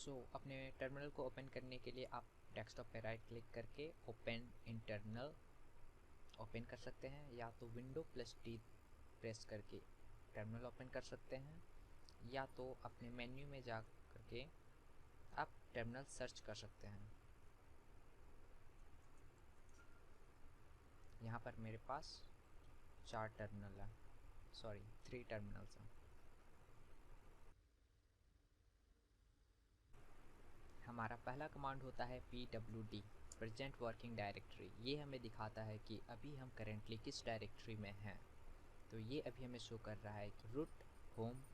अपने टर्मिनल को ओपन करने के लिए आप डेस्कटॉप पे राइट क्लिक करके ओपन इंटरनल ओपन कर सकते हैं, या तो विंडो प्लस टी प्रेस करके टर्मिनल ओपन कर सकते हैं, या तो अपने मेन्यू में जा करके आप टर्मिनल सर्च कर सकते हैं। यहाँ पर मेरे पास 3 टर्मिनल्स हैं। हमारा पहला कमांड होता है pwd प्रेजेंट वर्किंग डायरेक्टरी। ये हमें दिखाता है कि अभी हम करेंटली किस डायरेक्टरी में हैं। तो ये अभी हमें शो कर रहा है कि रूट होम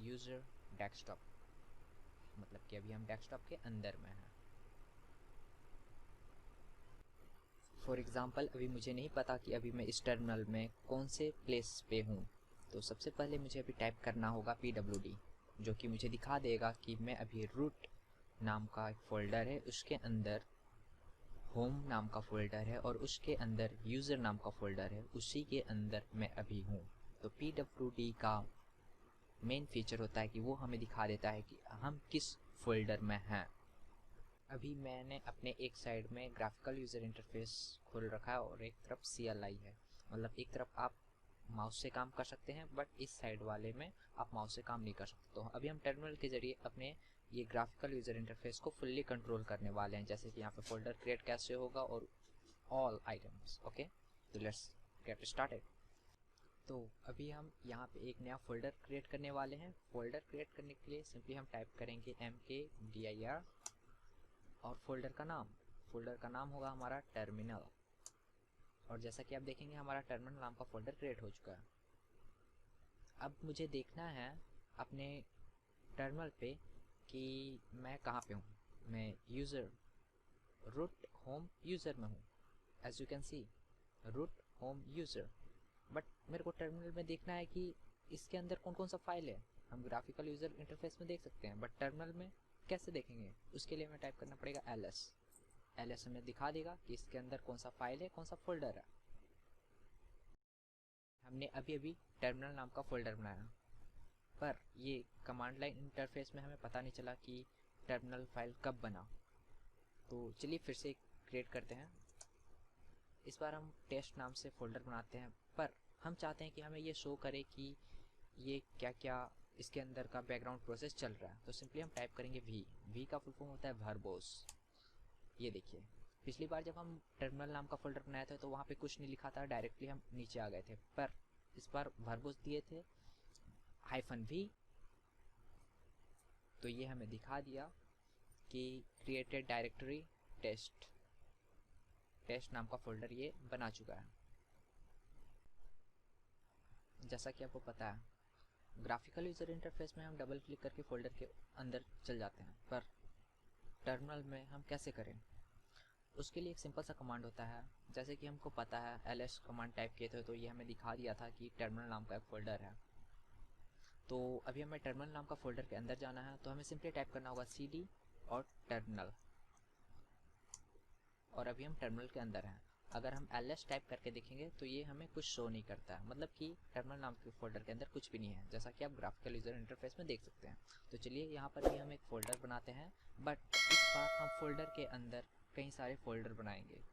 यूज़र डेस्कटॉप, मतलब कि अभी हम डेस्कटॉप के अंदर में हैं। फॉर एग्ज़ाम्पल अभी मुझे नहीं पता कि अभी मैं इस टर्मिनल में कौन से प्लेस पे हूँ, तो सबसे पहले मुझे अभी टाइप करना होगा pwd, जो कि मुझे दिखा देगा कि मैं अभी रूट नाम का एक फ़ोल्डर है, उसके अंदर होम नाम का फ़ोल्डर है और उसके अंदर यूज़र नाम का फ़ोल्डर है, उसी के अंदर मैं अभी हूँ। तो pwd का मेन फीचर होता है कि वो हमें दिखा देता है कि हम किस फोल्डर में हैं। अभी मैंने अपने एक साइड में ग्राफिकल यूज़र इंटरफेस खोल रखा है और एक तरफ CLI है, मतलब एक तरफ आप माउस से काम कर सकते हैं बट इस साइड वाले में आप माउस से काम नहीं कर सकते। तो अभी हम टर्मिनल के जरिए अपने ये ग्राफिकल यूज़र इंटरफेस को फुल्ली कंट्रोल करने वाले हैं, जैसे कि यहाँ पे फोल्डर क्रिएट कैसे होगा और ऑल आइटम्स। ओके, तो लेट्स गेट स्टार्टेड। तो अभी हम यहाँ पे एक नया फोल्डर क्रिएट करने वाले हैं। फोल्डर क्रिएट करने के लिए सिंपली हम टाइप करेंगे mkdir और फोल्डर का नाम होगा हमारा टर्मिनल। और जैसा कि आप देखेंगे हमारा टर्मिनल नाम का फोल्डर क्रिएट हो चुका है। अब मुझे देखना है अपने टर्मिनल पे कि मैं कहाँ पे हूँ। मैं यूज़र रूट होम यूज़र में हूँ, as you can see root home user. But मेरे को टर्मिनल में देखना है कि इसके अंदर कौन कौन सा फाइल है। हम ग्राफिकल यूज़र इंटरफेस में देख सकते हैं बट टर्मिनल में कैसे देखेंगे, उसके लिए हमें टाइप करना पड़ेगा ls हमें दिखा देगा कि इसके अंदर कौन सा फाइल है, कौन सा फोल्डर है। हमने अभी अभी टर्मिनल नाम का फोल्डर बनाया, पर ये कमांड लाइन इंटरफेस में हमें पता नहीं चला कि टर्मिनल फाइल कब बना। तो चलिए फिर से क्रिएट करते हैं। इस बार हम टेस्ट नाम से फोल्डर बनाते हैं, पर हम चाहते हैं कि हमें ये शो करे कि ये क्या क्या इसके अंदर का बैकग्राउंड प्रोसेस चल रहा है। तो सिंपली हम टाइप करेंगे वी का फुल फॉर्म होता है वर्बोस। ये देखिए, पिछली बार जब हम टर्मिनल नाम का फोल्डर बनाया था तो वहाँ पे कुछ नहीं लिखा था, डायरेक्टली हम नीचे आ गए थे, पर इस बार वर्बोस दिए थे -v। तो ये हमें दिखा दिया कि क्रिएटेड डायरेक्टरी टेस्ट नाम का फोल्डर ये बना चुका है। जैसा कि आपको पता है ग्राफिकल यूज़र इंटरफेस में हम डबल क्लिक करके फोल्डर के अंदर चल जाते हैं, पर टर्मिनल में हम कैसे करें। उसके लिए एक सिंपल सा कमांड होता है। जैसे कि हमको पता है ls कमांड टाइप किए थे तो ये हमें दिखा दिया था कि टर्मिनल नाम का एक फोल्डर है। तो अभी हमें टर्मिनल नाम का फोल्डर के अंदर जाना है, तो हमें सिंपली टाइप करना होगा cd और टर्मिनल, और अभी हम टर्मिनल के अंदर हैं। अगर हम ls टाइप करके देखेंगे तो ये हमें कुछ शो नहीं करता है, मतलब कि टर्मिनल नाम के फोल्डर के अंदर कुछ भी नहीं है, जैसा कि आप ग्राफिकल यूज़र इंटरफेस में देख सकते हैं। तो चलिए यहाँ पर भी हम एक फ़ोल्डर बनाते हैं, बट इस बार हम फोल्डर के अंदर कई सारे फोल्डर बनाएंगे।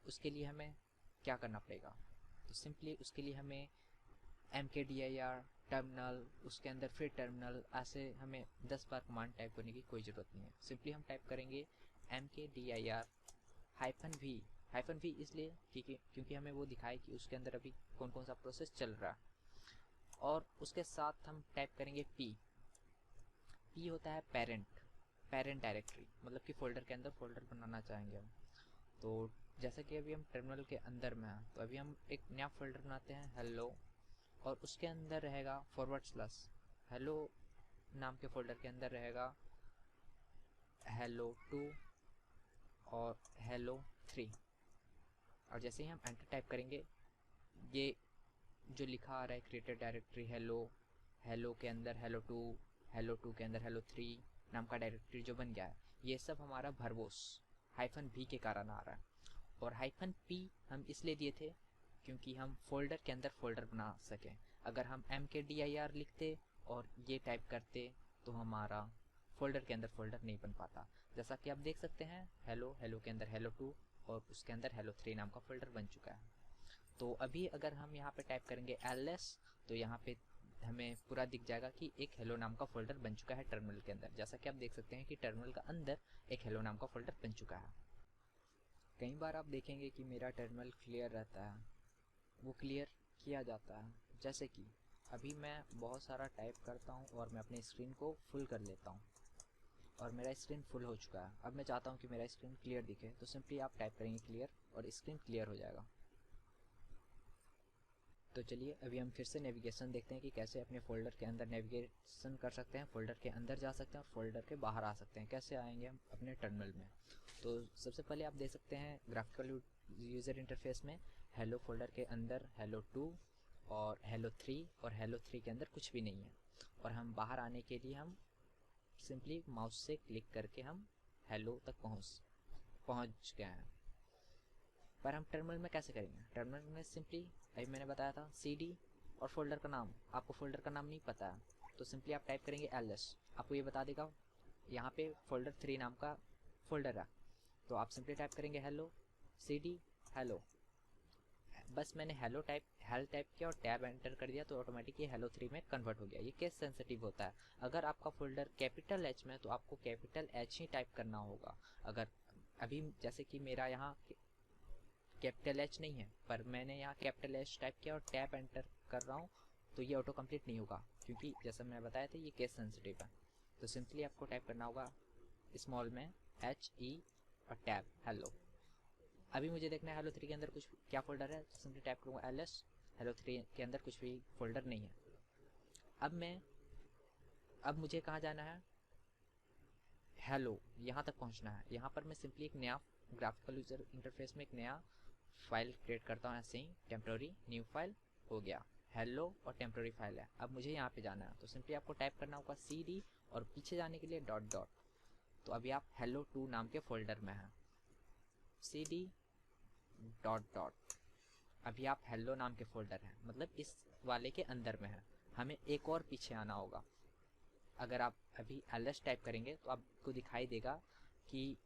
उसके लिए हमें क्या करना पड़ेगा, तो सिंपली उसके लिए हमें mkdir टर्मिनल, उसके अंदर फिर टर्मिनल, ऐसे हमें 10 बार कमांड टाइप करने की कोई ज़रूरत नहीं है। सिंपली हम टाइप करेंगे mkdir -v इसलिए क्योंकि हमें वो दिखाए कि उसके अंदर अभी कौन कौन सा प्रोसेस चल रहा है। और उसके साथ हम टाइप करेंगे p होता है पेरेंट डायरेक्टरी, मतलब कि फोल्डर के अंदर फोल्डर बनाना चाहेंगे हम। तो जैसे कि अभी हम टर्मिनल के अंदर में हैं, तो अभी हम एक नया फोल्डर बनाते हैं हेलो, और उसके अंदर रहेगा / हेलो नाम के फोल्डर के अंदर रहेगा hello2 और hello3। और जैसे ही हम एंटर टाइप करेंगे, ये जो लिखा आ रहा है क्रिएटेड डायरेक्टरी हेलो के अंदर hello2 के अंदर hello3 नाम का डायरेक्टरी जो बन गया है, ये सब हमारा वर्बोस -v के कारण आ रहा है। और -p हम इसलिए दिए थे क्योंकि हम फोल्डर के अंदर फोल्डर बना सकें। अगर हम mkdir लिखते और ये टाइप करते तो हमारा फोल्डर के अंदर फोल्डर नहीं बन पाता। जैसा कि आप देख सकते हैं हेलो, हेलो के अंदर हेलो 2 और उसके अंदर हेलो 3 नाम का फोल्डर बन चुका है। तो अभी अगर हम यहाँ पे टाइप करेंगे ls तो यहाँ पे हमें पूरा दिख जाएगा कि एक हेलो नाम का फोल्डर बन चुका है टर्मिनल के अंदर। जैसा कि आप देख सकते हैं कि टर्मिनल का अंदर एक हेलो नाम का फोल्डर बन चुका है। कई बार आप देखेंगे कि मेरा टर्मिनल क्लियर रहता है, वो क्लियर किया जाता है। जैसे कि अभी मैं बहुत सारा टाइप करता हूँ और मैं अपनी स्क्रीन को फुल कर लेता हूँ और मेरा स्क्रीन फुल हो चुका है। अब मैं चाहता हूँ कि मेरा स्क्रीन क्लियर दिखे, तो सिंपली आप टाइप करेंगे क्लियर और स्क्रीन क्लियर हो जाएगा। तो चलिए अभी हम फिर से नेविगेशन देखते हैं कि कैसे अपने फ़ोल्डर के अंदर नेविगेशन कर सकते हैं, फ़ोल्डर के अंदर जा सकते हैं और फोल्डर के बाहर आ सकते हैं। कैसे आएंगे हम अपने टर्मिनल में? तो सबसे पहले आप देख सकते हैं ग्राफिकल यूज़र इंटरफेस में हेलो फोल्डर के अंदर हेलो 2 और हेलो 3 और हेलो 3 के अंदर कुछ भी नहीं है। और हम बाहर आने के लिए हम सिंपली माउस से क्लिक करके हम हेलो तक पहुँच गए हैं। पर हम टर्मिनल में कैसे करेंगे? टर्मिनल में सिंपली अभी मैंने बताया था CD और फोल्डर का नाम। आपको फोल्डर का नाम नहीं पता है तो सिंपली आप टाइप करेंगे ls, आपको ये बता देगा यहाँ पे फोल्डर 3 नाम का फोल्डर है। तो आप सिंपली टाइप करेंगे हेलो CD हेलो। बस मैंने हेल टाइप किया और टैब एंटर कर दिया तो ऑटोमेटिक ये हेलो 3 में कन्वर्ट हो गया। ये केस सेंसिटिव होता है। अगर आपका फोल्डर कैपिटल H में है तो आपको कैपिटल H ही टाइप करना होगा। अगर अभी जैसे कि मेरा यहाँ कैपिटल H नहीं है पर मैंने यहाँ कैपिटल H टाइप किया और टैब एंटर कर रहा हूँ तो ये ऑटो कंप्लीट नहीं होगा, क्योंकि जैसा मैंने बताया था ये केस सेंसिटिव है। तो सिंपली आपको टाइप करना होगा स्मॉल में HE और टैब हेलो। अभी मुझे देखना है हेलो 3 के अंदर कुछ क्या फोल्डर है, तो सिंपली टाइप करूँगा ls। हेलो 3 के अंदर कुछ भी फोल्डर नहीं है। अब मुझे कहाँ जाना है? हेलो यहाँ तक पहुँचना है। यहाँ पर मैं सिंपली एक नया ग्राफिकल यूजर इंटरफेस में एक नया फाइल क्रिएट करता हूँ। ऐसे ही टेम्प्रोरी न्यू फाइल हो गया, हेलो और टेम्प्रोरी फाइल है। अब मुझे यहाँ पे जाना है तो सिंपली आपको टाइप करना होगा CD और पीछे जाने के लिए डॉट डॉट। तो अभी आप हेलो 2 नाम के फोल्डर में हैं, CD डॉट डॉट। अभी आप हेलो नाम के फोल्डर हैं, मतलब इस वाले के अंदर में है। हमें एक और पीछे आना होगा। अगर आप अभी ls टाइप करेंगे तो आपको दिखाई देगा कि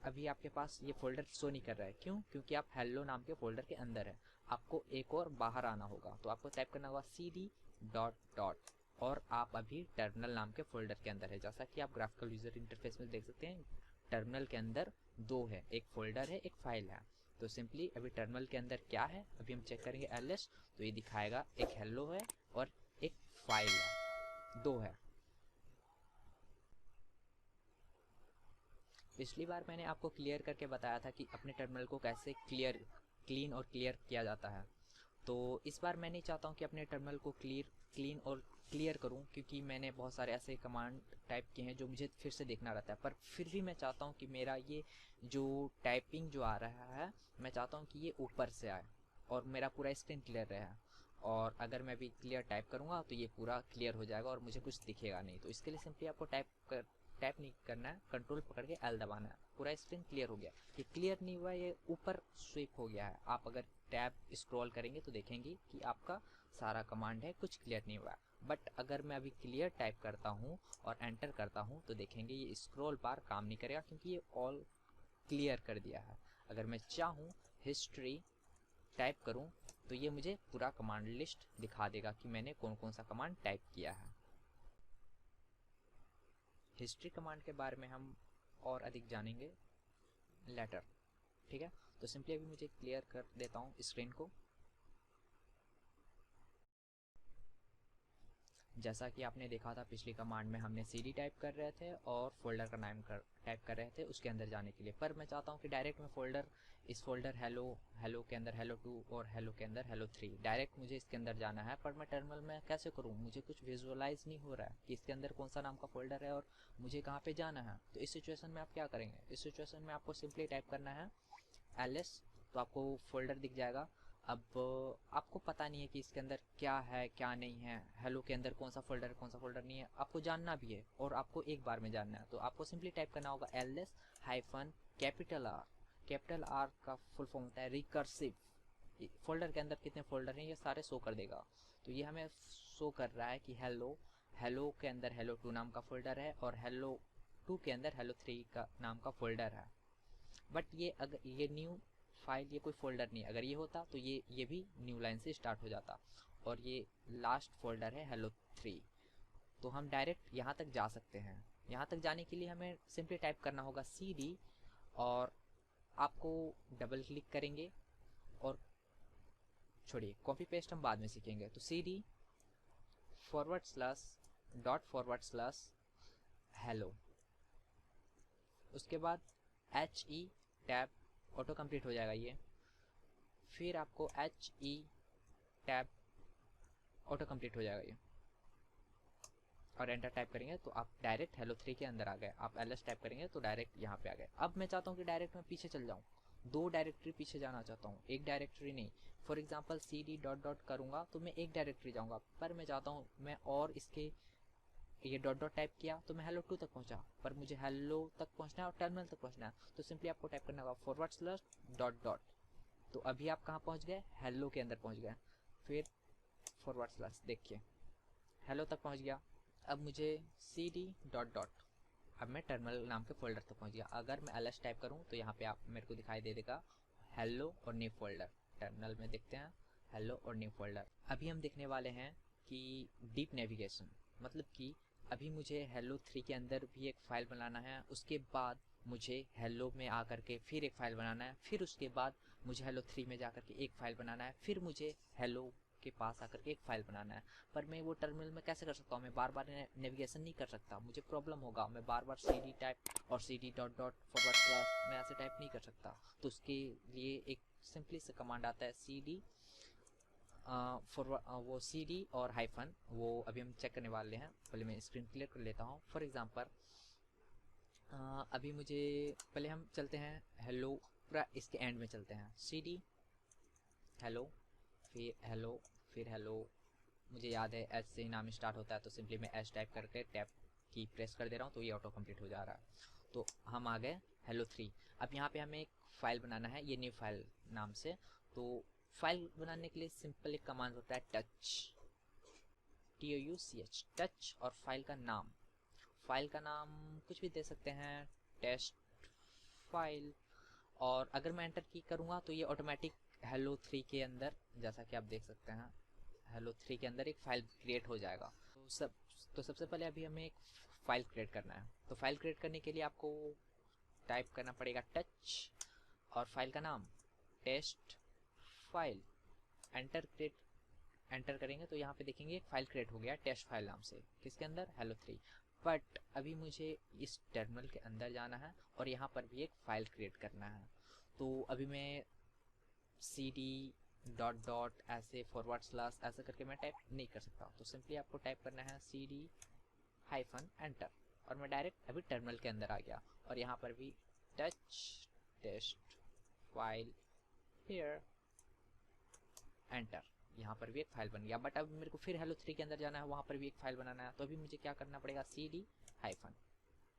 अभी आपके पास ये फोल्डर शो नहीं कर रहा है। क्यों? क्योंकि आप हेलो नाम के फोल्डर के अंदर है। आपको एक और बाहर आना होगा तो आपको टाइप करना होगा CD डॉट डॉट और आप अभी टर्मिनल नाम के फोल्डर के अंदर है। जैसा कि आप ग्राफिकल यूजर इंटरफेस में देख सकते हैं टर्मिनल के अंदर दो है, एक फोल्डर है एक फाइल है। तो सिंपली अभी टर्मिनल के अंदर क्या है अभी हम चेक करेंगे ls तो ये दिखाएगा एक हेलो है और एक फाइल है, दो है। पिछली बार मैंने आपको क्लियर करके बताया था कि अपने टर्मिनल को कैसे क्लीन और क्लियर किया जाता है। तो इस बार मैं नहीं चाहता हूँ कि अपने टर्मिनल को क्लीन और क्लियर करूँ, क्योंकि मैंने बहुत सारे ऐसे कमांड टाइप किए हैं जो मुझे फिर से देखना रहता है। पर फिर भी मैं चाहता हूँ कि मेरा ये जो टाइपिंग जो आ रहा है मैं चाहता हूँ कि ये ऊपर से आए और मेरा पूरा स्क्रीन क्लियर रहे। और अगर मैं भी क्लियर टाइप करूँगा तो ये पूरा क्लियर हो जाएगा और मुझे कुछ दिखेगा नहीं। तो इसके लिए सिंपली आपको टाइप नहीं करना है, कंट्रोल पकड़ के L दबाना है। पूरा स्क्रीन क्लियर हो गया। ये क्लियर नहीं हुआ, ये ऊपर स्वीप हो गया है। आप अगर टैब स्क्रॉल करेंगे तो देखेंगे कि आपका सारा कमांड है, कुछ क्लियर नहीं हुआ। बट अगर मैं अभी क्लियर टाइप करता हूँ और एंटर करता हूँ तो देखेंगे ये स्क्रॉल बार काम नहीं करेगा, क्योंकि ये ऑल क्लियर कर दिया है। अगर मैं चाहूँ हिस्ट्री टाइप करूँ तो ये मुझे पूरा कमांड लिस्ट दिखा देगा कि मैंने कौन कौन सा कमांड टाइप किया है। हिस्ट्री कमांड के बारे में हम और अधिक जानेंगे लेटर, ठीक है। तो सिंपली अभी मुझे क्लियर कर देता हूँ स्क्रीन को। जैसा कि आपने देखा था पिछली कमांड में हमने CD टाइप कर रहे थे और फोल्डर का नाम टाइप कर रहे थे उसके अंदर जाने के लिए। पर मैं चाहता हूँ कि डायरेक्ट मैं इस फोल्डर हेलो के अंदर हेलो 2 और हेलो के अंदर हेलो 3 डायरेक्ट मुझे इसके अंदर जाना है। पर मैं टर्मिनल में कैसे करूँ? मुझे कुछ विजुअलाइज नहीं हो रहा है कि इसके अंदर कौन सा नाम का फोल्डर है और मुझे कहाँ पे जाना है। तो इस सिचुएशन में आप क्या करेंगे? इस सिचुएशन में आपको सिंपली टाइप करना है ls, तो आपको फोल्डर दिख जाएगा। अब आपको पता नहीं है कि इसके अंदर क्या है क्या नहीं है, हेलो के अंदर कौन सा फोल्डर नहीं है, आपको जानना भी है और आपको एक बार में जानना है। तो आपको सिंपली टाइप करना होगा ls हाइफन कैपिटल R का फुल फॉर्म होता है रिकर्सिव। फोल्डर के अंदर कितने फोल्डर हैं ये सारे शो कर देगा। तो ये हमें शो कर रहा है कि हेलो के अंदर हेलो 2 नाम का फोल्डर है और हेलो 2 के अंदर hello3 का नाम का फोल्डर है। बट ये अगर ये न्यू फाइल, ये कोई फोल्डर नहीं, अगर ये होता तो ये भी न्यू लाइन से स्टार्ट हो जाता, और ये लास्ट फोल्डर है hello3। तो हम डायरेक्ट यहाँ तक जा सकते हैं। यहाँ तक जाने के लिए हमें सिंपली टाइप करना होगा cd, और आपको डबल क्लिक करेंगे, और छोड़िए कॉपी पेस्ट हम बाद में सीखेंगे। तो cd /./hello, उसके बाद he टैब, ऑटो कंप्लीट हो जाएगा ये। फिर आपको he टैब, ऑटो कंप्लीट हो जाएगा ये, और एंटर टाइप करेंगे तो आप डायरेक्ट hello3 के अंदर आ गए। आप ls टाइप करेंगे तो डायरेक्ट यहाँ पे आ गए। अब मैं चाहता हूँ कि डायरेक्ट मैं पीछे चल जाऊँ, 2 डायरेक्टरी पीछे जाना चाहता हूँ, एक डायरेक्टरी नहीं। For example cd dot dot करूँगा तो मैं एक डायरेक्टरी जाऊँगा, पर मैं चाहता हूँ मैं और इसके ये डॉट डॉट टाइप किया तो मैं hello2 तक पहुँचा, पर मुझे hello तक पहुँचना है और टर्मिनल तक पहुँचना है। तो सिंपली आपको टाइप करना होगा /./. तो अभी आप कहाँ पहुँच गए, hello के अंदर पहुँच गए। फिर /, देखिए hello तक पहुँच गया। अब मुझे cd डॉट डॉट, अब मैं टर्मिनल नाम के फोल्डर तक पहुँच गया। अगर मैं ls टाइप करूँ तो यहाँ पे आप मेरे को दिखाई दे देगा hello और न्यू फोल्डर। टर्मिनल में देखते हैं hello और न्यू फोल्डर। अभी हम देखने वाले हैं कि डीप नेविगेशन, मतलब कि अभी मुझे hello3 के अंदर भी एक फ़ाइल बनाना है, उसके बाद मुझे hello में आकर के फिर एक फ़ाइल बनाना है, फिर उसके बाद मुझे hello3 में जाकर के एक फ़ाइल बनाना है, फिर मुझे hello के पास आकर के एक फ़ाइल बनाना है। पर मैं वो टर्मिनल में कैसे कर सकता हूँ, मैं बार बार नेविगेशन नहीं कर सकता, मुझे प्रॉब्लम होगा। मैं बार बार cd टाइप और cd डॉट डॉट // मैं ऐसे टाइप नहीं कर सकता। तो उसके लिए एक सिंपली से कमांड आता है cd वो cd और हाइफन, वो अभी हम चेक करने वाले हैं। पहले मैं स्क्रीन क्लियर कर लेता हूँ। फॉर एग्जांपल अभी मुझे पहले हम चलते हैं hello, पूरा इसके एंड में चलते हैं, cd hello, फिर hello, मुझे याद है एच से ही नाम स्टार्ट होता है, तो सिंपली मैं एच टाइप करके टैप की प्रेस कर दे रहा हूँ तो ये ऑटो कंप्लीट हो जा रहा है। तो हम आ गए hello3। अब यहाँ पे हमें एक फ़ाइल बनाना है, ये न्यू फाइल नाम से। तो फाइल बनाने के लिए सिंपल एक कमांड होता है touch, टच, और फाइल का नाम कुछ भी दे सकते हैं, टेस्ट फाइल। और अगर मैं एंटर की करूँगा तो ये ऑटोमेटिक hello3 के अंदर, जैसा कि आप देख सकते हैं, hello3 के अंदर एक फ़ाइल क्रिएट हो जाएगा। तो सबसे पहले अभी हमें एक फ़ाइल क्रिएट करना है। तो फाइल क्रिएट करने के लिए आपको टाइप करना पड़ेगा टच और फाइल का नाम टेस्ट फाइल, एंटर करेंगे तो यहाँ पे देखेंगे एक फाइल क्रिएट हो गया टेस्ट फाइल नाम से, किसके अंदर, hello3। बट अभी मुझे इस टर्मिनल के अंदर जाना है और यहाँ पर भी एक फ़ाइल क्रिएट करना है। तो अभी मैं cd डॉट डॉट ऐसे // ऐसे करके मैं टाइप नहीं कर सकता। तो सिंपली आपको टाइप करना है cd हाइफन एंटर, और मैं डायरेक्ट अभी टर्मिनल के अंदर आ गया। और यहाँ पर भी touch taste file here enter, यहाँ पर भी एक फाइल बन गया। बट अब मेरे को फिर hello3 के अंदर जाना है, वहाँ पर भी एक फाइल बनाना है। तो अभी मुझे क्या करना पड़ेगा, cd हाइफन,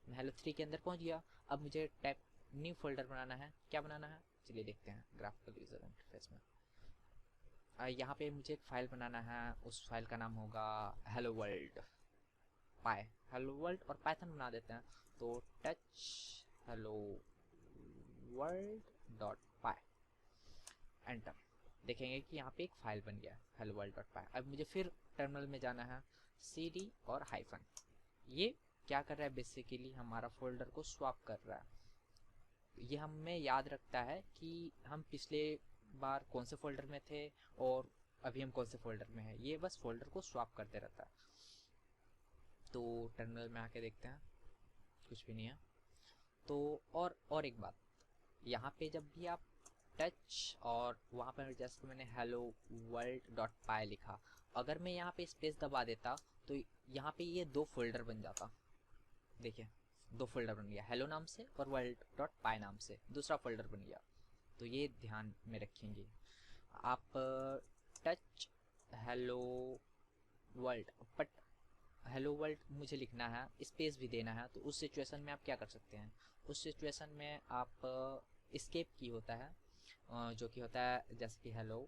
मैं hello3 के अंदर पहुँच गया। अब मुझे टाइप न्यू फोल्डर बनाना है। क्या बनाना है, चलिए देखते हैं ग्राफिकल यूजर इंटरफेस में। यहाँ पे मुझे एक फ़ाइल बनाना है, उस फाइल का नाम होगा hello world और पाइथन बना देते हैं। तो टच hello world डॉट पाई, एंटर, देखेंगे कि यहाँ पे एक फाइल बन गया hello world डॉट पाई। अब मुझे फिर टर्मिनल में जाना है, cd और हाइफन, ये क्या कर रहा है, बेसिकली हमारा फोल्डर को स्वैप कर रहा है। ये हमें याद रखता है कि हम पिछले बार कौन से फोल्डर में थे और अभी हम कौन से फोल्डर में हैं, ये बस फोल्डर को स्वैप करते रहता है। तो टर्मिनल में आके देखते हैं, कुछ भी नहीं है। तो और एक बात, यहाँ पे जब भी आप टच और वहाँ पर जैसे मैंने hello world डॉट पाई लिखा, अगर मैं यहाँ पे स्पेस दबा देता तो यहाँ पे ये 2 फोल्डर बन जाता। देखिए 2 फोल्डर बन गया, hello नाम से और world डॉट पाई नाम से दूसरा फोल्डर बन गया। तो ये ध्यान में रखेंगे आप। Touch hello world, but hello world मुझे लिखना है, स्पेस भी देना है। तो उस सिचुएशन में आप क्या कर सकते हैं, उस सिचुएशन में आप एस्केप की होता है, जो कि होता है जैसे कि hello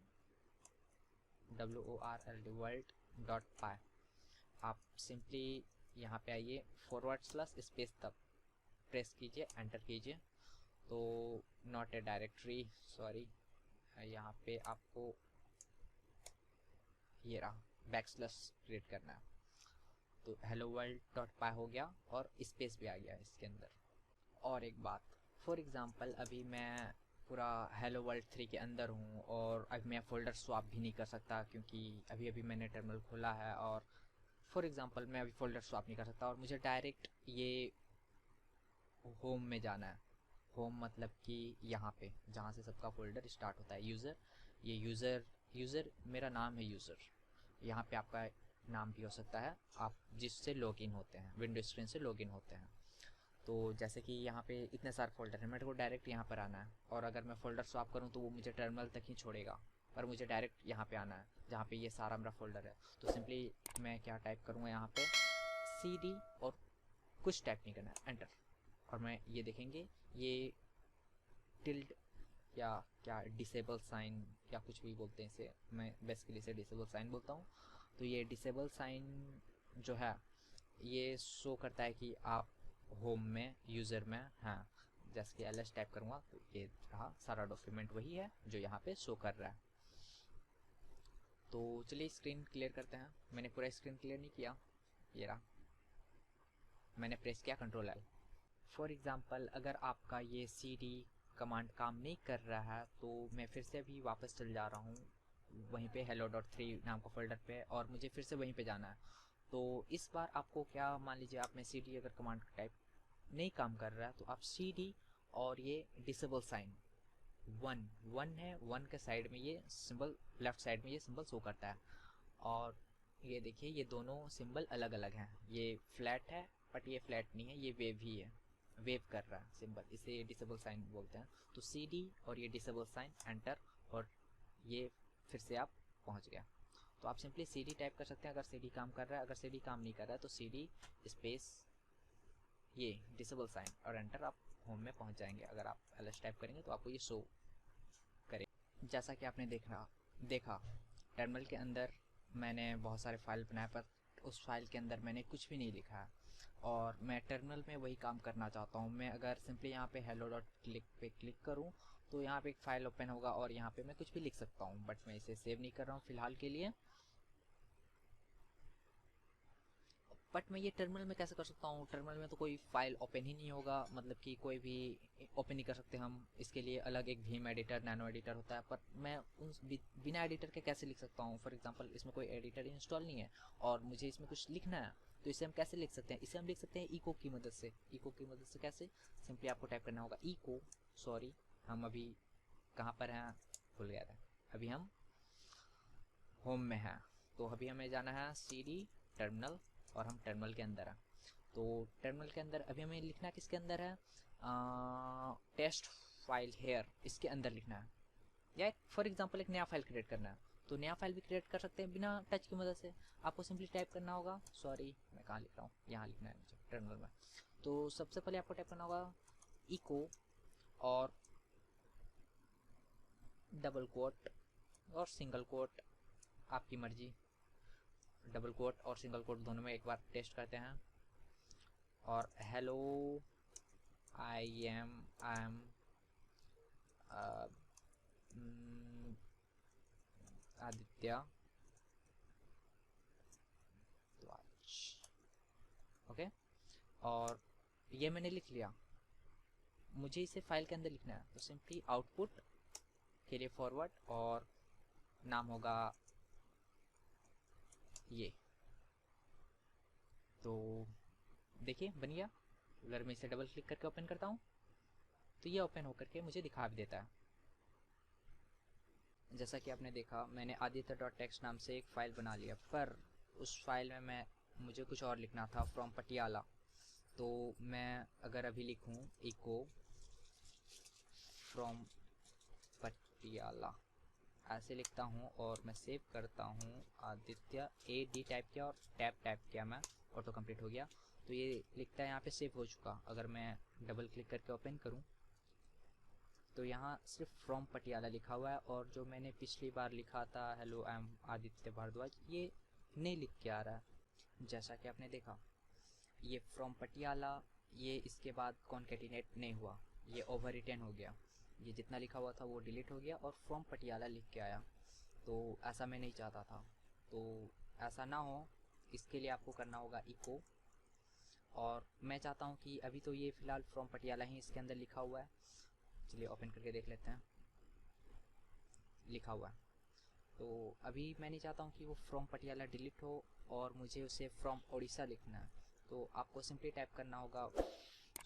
world डॉट पाई, आप सिंपली यहाँ पे आइए // स्पेस तक, प्रेस कीजिए, एंटर कीजिए। तो नॉट ए डायरेक्टरी, सॉरी, यहाँ पे आपको ये रहा बैकस्लैश क्रिएट करना है। तो hello world डॉट पाई हो गया और स्पेस भी आ गया इसके अंदर। और एक बात, फॉर एग्जांपल अभी मैं पूरा हेलो वर्ल्ड 3 के अंदर हूँ और अब मैं फ़ोल्डर स्वैप भी नहीं कर सकता क्योंकि अभी अभी मैंने टर्मिनल खोला है। और फॉर एग्जांपल मैं अभी फ़ोल्डर स्वैप नहीं कर सकता और मुझे डायरेक्ट ये होम में जाना है। होम मतलब कि यहाँ पे जहाँ से सबका फ़ोल्डर स्टार्ट होता है, यूज़र, ये यूज़र मेरा नाम है यूज़र। यहाँ पे आपका नाम भी हो सकता है, आप जिससे लॉगिन होते हैं, विंडो स्क्रीन से लॉगिन होते हैं। तो जैसे कि यहाँ पे इतने सारे फ़ोल्डर हैं, मेरे को डायरेक्ट यहाँ पर आना है और अगर मैं फ़ोल्डर स्वैप करूँ तो वो मुझे टर्मिनल तक ही छोड़ेगा, पर मुझे डायरेक्ट यहाँ पे आना है जहाँ पे ये सारा मेरा फ़ोल्डर है। तो सिंपली मैं क्या टाइप करूँगा यहाँ पे, CD और कुछ टाइप नहीं करना है, एंटर। और मैं ये देखेंगे ये टिल्ड या क्या डिसेबल साइन या कुछ भी बोलते हैं इसे, मैं बेसिकली इसे डिसेबल साइन बोलता हूँ। तो ये डिसेबल साइन जो है ये शो करता है कि आप होम में यूज़र में हैं। जैसे कि ls टाइप करूँगा तो ये रहा सारा डॉक्यूमेंट, वही है जो यहाँ पे शो कर रहा है। तो चलिए स्क्रीन क्लियर करते हैं। मैंने पूरा स्क्रीन क्लियर नहीं किया, ये रहा, मैंने प्रेस किया Ctrl L। फॉर एग्ज़ाम्पल अगर आपका ये CD कमांड काम नहीं कर रहा है तो मैं फिर से अभी वापस चल जा रहा हूँ वहीं पे hello.3 नाम का फोल्डर पे और मुझे फिर से वहीं पे जाना है। तो इस बार आपको क्या, मान लीजिए आप में CD अगर कमांड टाइप नहीं काम कर रहा है तो आप CD और ये डिसेबल साइन 1 है, 1 के साइड में ये सिंबल, लेफ्ट साइड में ये सिंबल शो करता है। और ये देखिए ये दोनों सिंबल अलग अलग हैं, ये फ्लैट है बट ये फ्लैट नहीं है, ये वेव ही है, वेव कर रहा है सिंबल, इसे डिसेबल साइन बोलते हैं। तो CD और ये डिसेबल साइन, एंटर, और ये फिर से आप पहुंच गया। तो आप सिंपली CD टाइप कर सकते हैं अगर CD काम कर रहा है, अगर CD काम नहीं कर रहा है तो CD स्पेस ये डिसेबल साइन और एंटर, आप होम में पहुंच जाएंगे। अगर आप ls टाइप करेंगे तो आपको ये शो करेगा। जैसा कि आपने देखा टर्मिनल के अंदर मैंने बहुत सारे फाइल बनाए पर उस फाइल के अंदर मैंने कुछ भी नहीं लिखा है और मैं टर्मिनल में वही काम करना चाहता हूँ। मैं अगर सिंपली यहाँ पे hello डॉट क्लिक पे क्लिक करूँ तो यहाँ पे एक फ़ाइल ओपन होगा और यहाँ पे मैं कुछ भी लिख सकता हूँ, बट मैं इसे सेव नहीं कर रहा हूँ फ़िलहाल के लिए। बट मैं ये टर्मिनल में कैसे कर सकता हूँ, टर्मिनल में तो कोई फाइल ओपन ही नहीं होगा, मतलब कि कोई भी ओपन नहीं कर सकते हम, इसके लिए अलग एक भीम एडिटर, नैनो एडिटर होता है। पर मैं उन बिना एडिटर के कैसे लिख सकता हूँ। फॉर एग्जांपल इसमें कोई एडिटर इंस्टॉल नहीं है और मुझे इसमें कुछ लिखना है, तो इसे हम कैसे लिख सकते हैं, इसे हम लिख सकते हैं इको की मदद से। इको की मदद से कैसे, सिंपली आपको टाइप करना होगा इको, सॉरी हम अभी कहाँ पर हैं भूल गया था, अभी हम होम में हैं। तो अभी हमें जाना है CD टर्मिनल और हम टर्मिनल के अंदर हैं। तो टर्मिनल के अंदर अभी हमें लिखना किसके अंदर है, टेस्ट फाइल हेयर, इसके अंदर लिखना है। या फॉर एग्जांपल एक नया फाइल क्रिएट करना है तो नया फाइल भी क्रिएट कर सकते हैं बिना टच की मदद से। आपको सिंपली टाइप करना होगा, सॉरी मैं कहाँ लिख रहा हूँ, यहाँ लिखना है मुझे टर्मिनल में। तो सबसे पहले आपको टाइप करना होगा इको और डबल कोट और सिंगल कोट, आपकी मर्जी, डबल कोट और सिंगल कोट दोनों में एक बार टेस्ट करते हैं। और hello I am Aditya okay, और ये मैंने लिख लिया। मुझे इसे फाइल के अंदर लिखना है तो सिंपली आउटपुट के लिए फॉरवर्ड और नाम होगा ये। तो देखिए बन गया। अगर मैं इसे डबल क्लिक करके ओपन करता हूँ तो ये ओपन होकर के मुझे दिखा भी देता है। जैसा कि आपने देखा मैंने आदित्य.txt नाम से एक फ़ाइल बना लिया, पर उस फाइल में मुझे कुछ और लिखना था, फ्रॉम पटियाला। तो मैं अगर अभी लिखूं इको फ्रॉम पटियाला ऐसे लिखता हूं और मैं सेव करता हूं, आदित्य AD टाइप किया और टाइप किया मैं, ऑटो कंप्लीट हो गया। तो ये लिखता है यहाँ पे सेव हो चुका। अगर मैं डबल क्लिक करके ओपन करूं तो यहाँ सिर्फ फ्रॉम पटियाला लिखा हुआ है और जो मैंने पिछली बार लिखा था hello I am Aditya Bhardwaj, ये नहीं लिख के आ रहा है। जैसा कि आपने देखा ये फ्रॉम पटियाला ये इसके बाद कॉन्केटिनेट नहीं हुआ, ये ओवर रिटर्न हो गया, ये जितना लिखा हुआ था वो डिलीट हो गया और फ्रॉम पटियाला लिख के आया। तो ऐसा मैं नहीं चाहता था, तो ऐसा ना हो इसके लिए आपको करना होगा इको। और मैं चाहता हूँ कि अभी तो ये फ़िलहाल फ्रॉम पटियाला ही इसके अंदर लिखा हुआ है, चलिए ओपन करके देख लेते हैं, लिखा हुआ है। तो अभी मैं नहीं चाहता हूँ कि वो फ्रॉम पटियाला डिलीट हो और मुझे उसे फ्रॉम उड़ीसा लिखना है। तो आपको सिंपली टाइप करना होगा,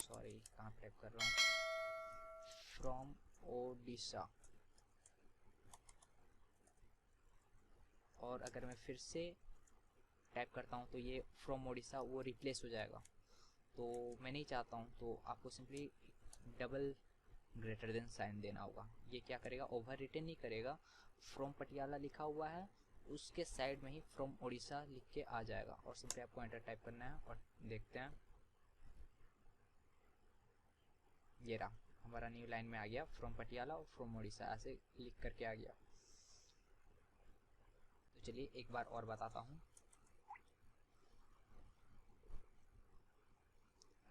सॉरी कहाँ टाइप कर रहा हूँ, फ्रॉम ओडिशा। और अगर मैं फिर से टाइप करता हूँ तो ये फ्रॉम ओडिशा वो रिप्लेस हो जाएगा, तो मैं नहीं चाहता हूँ। तो आपको simply double greater than sign देना होगा। ये क्या करेगा, ओवर रिटन नहीं करेगा, फ्रॉम पटियाला लिखा हुआ है उसके साइड में ही फ्रॉम ओडिशा लिख के आ जाएगा। और सिंपली आपको एंटर टाइप करना है और देखते हैं, ये रहा हमारा न्यू लाइन में आ गया, फ्रॉम पटियाला और फ्रॉम ओडिशा ऐसे लिख करके आ गया। तो चलिए एक बार और बताता हूँ।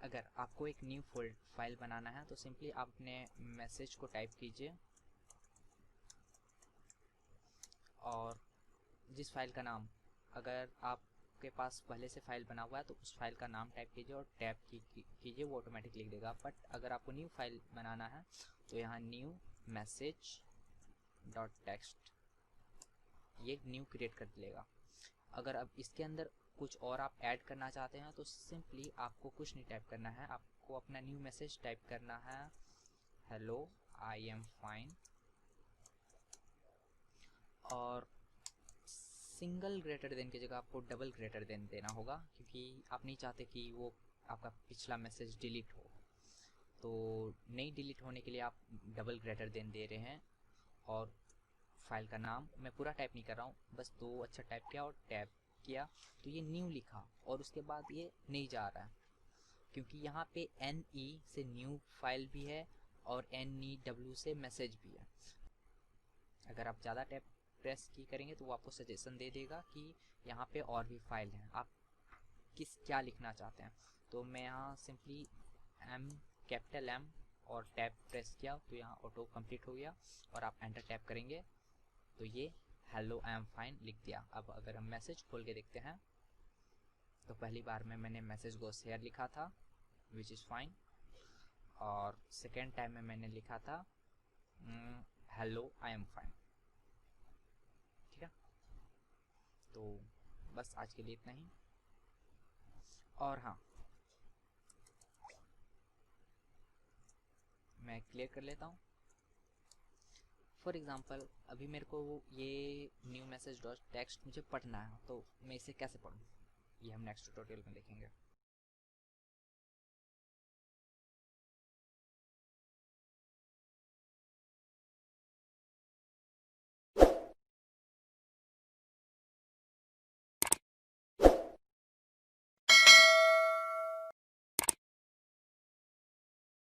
अगर आपको एक न्यू फाइल बनाना है तो सिंपली आप अपने मैसेज को टाइप कीजिए और जिस फाइल का नाम, अगर आपके पास पहले से फाइल बना हुआ है तो उस फाइल का नाम टाइप कीजिए और टैप कीजिए, वो ऑटोमेटिक लिख देगा। बट अगर आपको न्यू फाइल बनाना है तो यहाँ न्यू मैसेज डॉट टेक्स्ट, ये न्यू क्रिएट कर लेगा। अगर अब इसके अंदर कुछ और आप ऐड करना चाहते हैं तो सिंपली आपको कुछ नहीं टाइप करना है, आपको अपना न्यू मैसेज टाइप करना है, हेलो आई एम फाइन, और सिंगल ग्रेटर देन की जगह आपको डबल ग्रेटर देन देना होगा, क्योंकि आप नहीं चाहते कि वो आपका पिछला मैसेज डिलीट हो। तो नहीं डिलीट होने के लिए आप डबल ग्रेटर देन दे रहे हैं। और फाइल का नाम मैं पूरा टाइप नहीं कर रहा हूँ, बस 2 अक्षर टाइप किया और टैप किया तो ये न्यू लिखा और उसके बाद ये नहीं जा रहा है, क्योंकि यहाँ पे NE से न्यू फाइल भी है और NEW से मैसेज भी है। अगर आप ज़्यादा टैप प्रेस की करेंगे तो वो आपको सजेशन दे देगा कि यहाँ पे और भी फाइल हैं, आप क्या लिखना चाहते हैं। तो मैं यहाँ सिंपली कैपिटल M और टैप प्रेस किया तो यहाँ ऑटो कंप्लीट हो गया और आप एंटर टैप करेंगे तो ये हेलो आई एम फाइन लिख दिया। अब अगर हम मैसेज खोल के देखते हैं तो पहली बार में मैंने मैसेज गोस हियर लिखा था विच इज़ फाइन, और सेकेंड टाइम में मैंने लिखा था हेलो आई एम फाइन। ठीक है, तो बस आज के लिए इतना ही। और हाँ, मैं क्लियर कर लेता हूँ। फॉर एग्ज़ाम्पल अभी मेरे को ये न्यू मैसेज डॉट टेक्स्ट मुझे पढ़ना है, तो मैं इसे कैसे पढ़ूँ ये हम नेक्स्ट ट्यूटोरियल में देखेंगे।